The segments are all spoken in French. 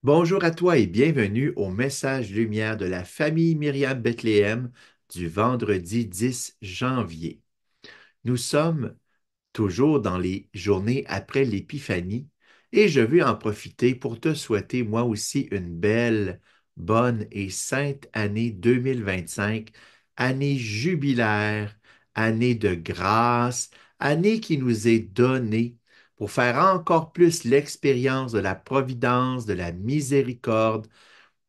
Bonjour à toi et bienvenue au message lumière de la famille Myriam Bethléem du vendredi 10 janvier. Nous sommes toujours dans les journées après l'Épiphanie et je veux en profiter pour te souhaiter moi aussi une belle, bonne et sainte année 2025, année jubilaire, année de grâce, année qui nous est donnée pour faire encore plus l'expérience de la providence, de la miséricorde,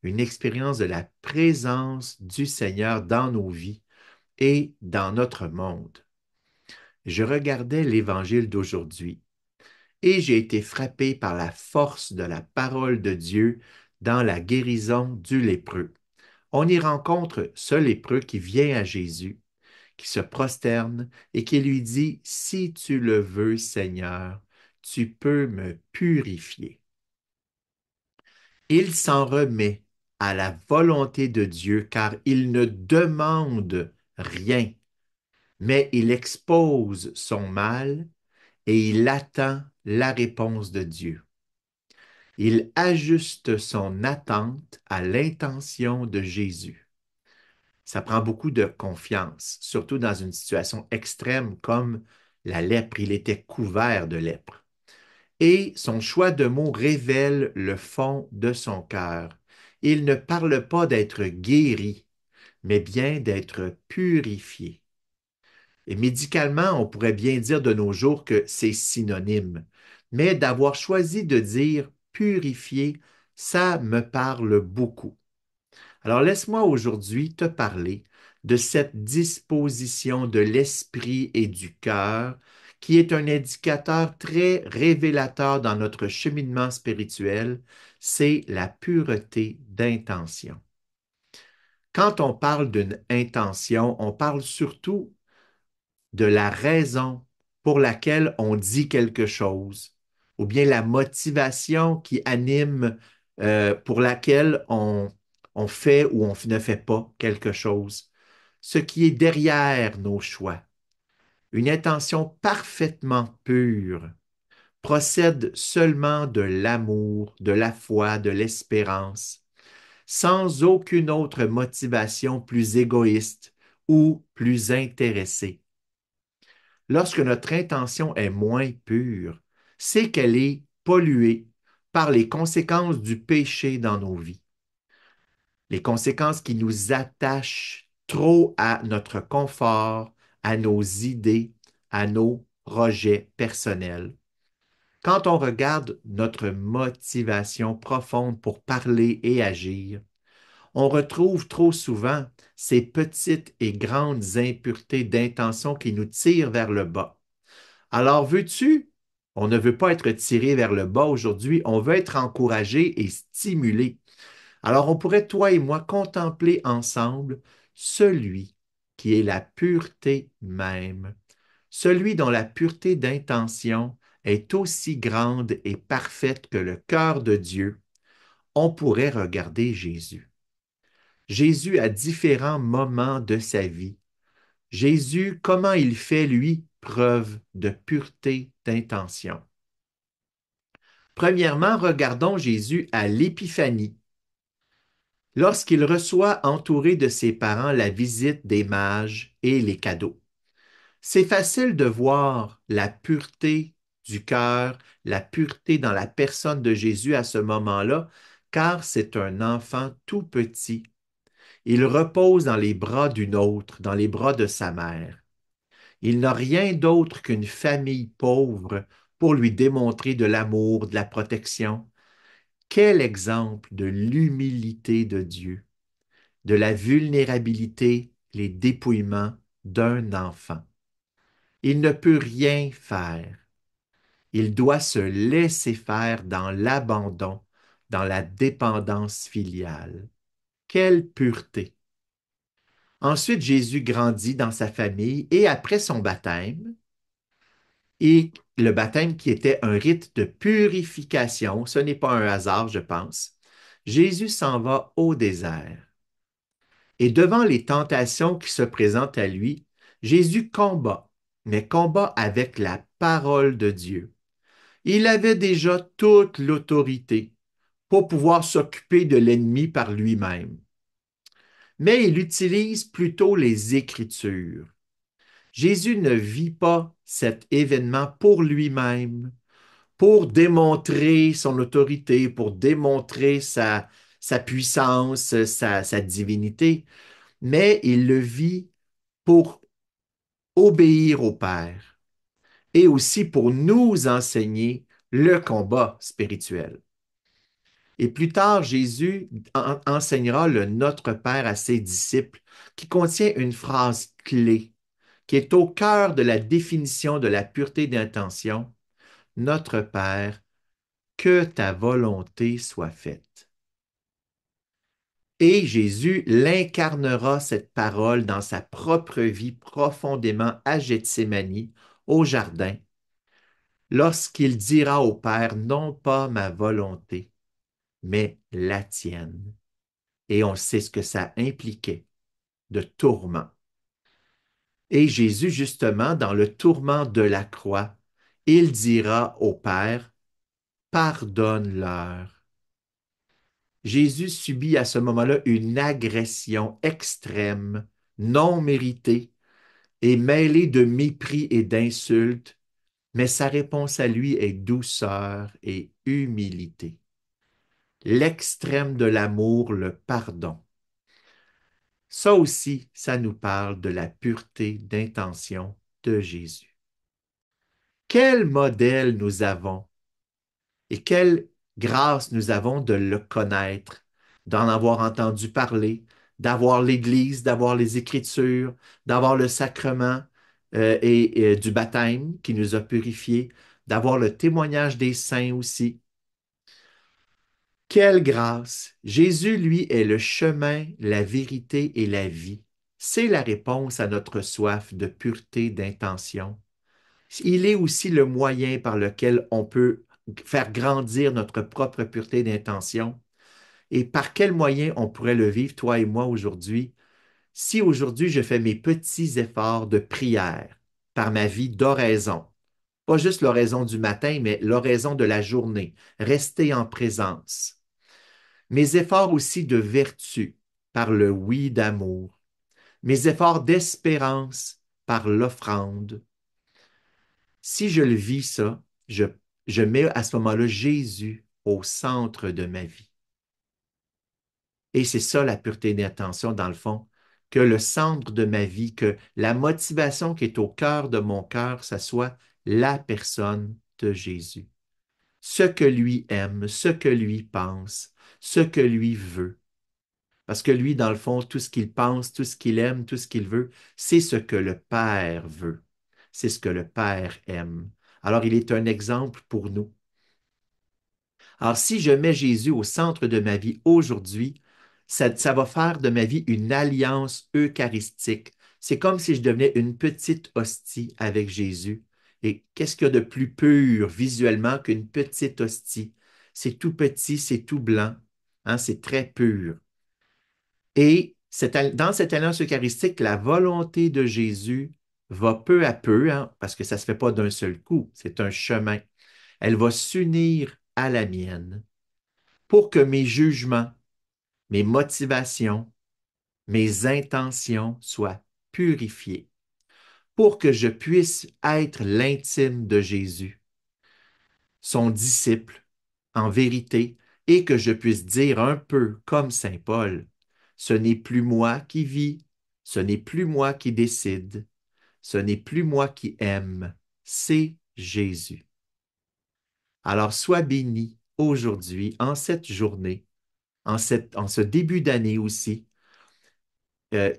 une expérience de la présence du Seigneur dans nos vies et dans notre monde. Je regardais l'Évangile d'aujourd'hui et j'ai été frappé par la force de la parole de Dieu dans la guérison du lépreux. On y rencontre ce lépreux qui vient à Jésus, qui se prosterne et qui lui dit, Si tu le veux, Seigneur, tu peux me purifier. Il s'en remet à la volonté de Dieu car il ne demande rien, mais il expose son mal et il attend la réponse de Dieu. Il ajuste son attente à l'intention de Jésus. Ça prend beaucoup de confiance, surtout dans une situation extrême comme la lèpre. Il était couvert de lèpre. Et son choix de mots révèle le fond de son cœur. Il ne parle pas d'être guéri, mais bien d'être purifié. Et médicalement, on pourrait bien dire de nos jours que c'est synonyme, mais d'avoir choisi de dire purifié, ça me parle beaucoup. Alors laisse-moi aujourd'hui te parler de cette disposition de l'esprit et du cœur qui est un indicateur très révélateur dans notre cheminement spirituel, c'est la pureté d'intention. Quand on parle d'une intention, on parle surtout de la raison pour laquelle on dit quelque chose, ou bien la motivation qui anime, pour laquelle on fait ou on ne fait pas quelque chose, ce qui est derrière nos choix. Une intention parfaitement pure procède seulement de l'amour, de la foi, de l'espérance, sans aucune autre motivation plus égoïste ou plus intéressée. Lorsque notre intention est moins pure, c'est qu'elle est polluée par les conséquences du péché dans nos vies, les conséquences qui nous attachent trop à notre confort, à nos idées, à nos projets personnels. Quand on regarde notre motivation profonde pour parler et agir, on retrouve trop souvent ces petites et grandes impuretés d'intention qui nous tirent vers le bas. Alors, veux-tu? On ne veut pas être tiré vers le bas aujourd'hui, on veut être encouragé et stimulé. Alors, on pourrait, toi et moi, contempler ensemble celui qui est la pureté même, celui dont la pureté d'intention est aussi grande et parfaite que le cœur de Dieu. On pourrait regarder Jésus. Jésus à différents moments de sa vie. Jésus, comment il fait, lui, preuve de pureté d'intention. Premièrement, regardons Jésus à l'Épiphanie, lorsqu'il reçoit entouré de ses parents la visite des mages et les cadeaux. C'est facile de voir la pureté du cœur, la pureté dans la personne de Jésus à ce moment-là, car c'est un enfant tout petit. Il repose dans les bras d'une autre, dans les bras de sa mère. Il n'a rien d'autre qu'une famille pauvre pour lui démontrer de l'amour, de la protection. Quel exemple de l'humilité de Dieu, de la vulnérabilité, les dépouillements d'un enfant. Il ne peut rien faire. Il doit se laisser faire dans l'abandon, dans la dépendance filiale. Quelle pureté! Ensuite, Jésus grandit dans sa famille et après son baptême, et le baptême qui était un rite de purification, ce n'est pas un hasard, je pense, Jésus s'en va au désert. Et devant les tentations qui se présentent à lui, Jésus combat, mais combat avec la parole de Dieu. Il avait déjà toute l'autorité pour pouvoir s'occuper de l'ennemi par lui-même. Mais il utilise plutôt les Écritures. Jésus ne vit pas cet événement pour lui-même, pour démontrer son autorité, pour démontrer sa puissance, sa divinité, mais il le vit pour obéir au Père et aussi pour nous enseigner le combat spirituel. Et plus tard, Jésus enseignera le Notre Père à ses disciples, qui contient une phrase clé, qui est au cœur de la définition de la pureté d'intention. Notre Père, que ta volonté soit faite. Et Jésus l'incarnera cette parole dans sa propre vie profondément à Gethsémani, au jardin, lorsqu'il dira au Père, non pas ma volonté, mais la tienne. Et on sait ce que ça impliquait de tourment. Et Jésus, justement, dans le tourment de la croix, il dira au Père, pardonne-leur. Jésus subit à ce moment-là une agression extrême, non méritée et mêlée de mépris et d'insultes, mais sa réponse à lui est douceur et humilité. L'extrême de l'amour, le pardon. Ça aussi, ça nous parle de la pureté d'intention de Jésus. Quel modèle nous avons et quelle grâce nous avons de le connaître, d'en avoir entendu parler, d'avoir l'Église, d'avoir les Écritures, d'avoir le sacrement et du baptême qui nous a purifiés, d'avoir le témoignage des saints aussi. Quelle grâce! Jésus, lui, est le chemin, la vérité et la vie. C'est la réponse à notre soif de pureté d'intention. Il est aussi le moyen par lequel on peut faire grandir notre propre pureté d'intention. Et par quel moyen on pourrait le vivre, toi et moi, aujourd'hui? Si aujourd'hui je fais mes petits efforts de prière par ma vie d'oraison, pas juste l'oraison du matin, mais l'oraison de la journée, rester en présence. Mes efforts aussi de vertu par le oui d'amour. Mes efforts d'espérance par l'offrande. Si je le vis ça, je mets à ce moment-là Jésus au centre de ma vie. Et c'est ça la pureté d'intention, dans le fond, que le centre de ma vie, que la motivation qui est au cœur de mon cœur, ça soit la personne de Jésus. Ce que lui aime, ce que lui pense, ce que lui veut. Parce que lui, dans le fond, tout ce qu'il pense, tout ce qu'il aime, tout ce qu'il veut, c'est ce que le Père veut. C'est ce que le Père aime. Alors, il est un exemple pour nous. Alors, si je mets Jésus au centre de ma vie aujourd'hui, ça va faire de ma vie une alliance eucharistique. C'est comme si je devenais une petite hostie avec Jésus. Et qu'est-ce qu'il y a de plus pur visuellement qu'une petite hostie? C'est tout petit, c'est tout blanc, hein, c'est très pur. Et dans cette alliance eucharistique, la volonté de Jésus va peu à peu, hein, parce que ça ne se fait pas d'un seul coup, c'est un chemin. Elle va s'unir à la mienne pour que mes jugements, mes motivations, mes intentions soient purifiés, pour que je puisse être l'intime de Jésus, son disciple, en vérité, et que je puisse dire un peu comme Saint Paul, ce n'est plus moi qui vis, ce n'est plus moi qui décide, ce n'est plus moi qui aime, c'est Jésus. Alors sois béni aujourd'hui, en cette journée, en ce début d'année aussi,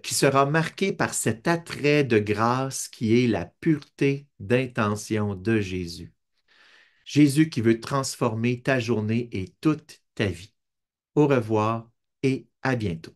qui sera marqué par cet attrait de grâce qui est la pureté d'intention de Jésus. Jésus qui veut transformer ta journée et toute ta vie. Au revoir et à bientôt.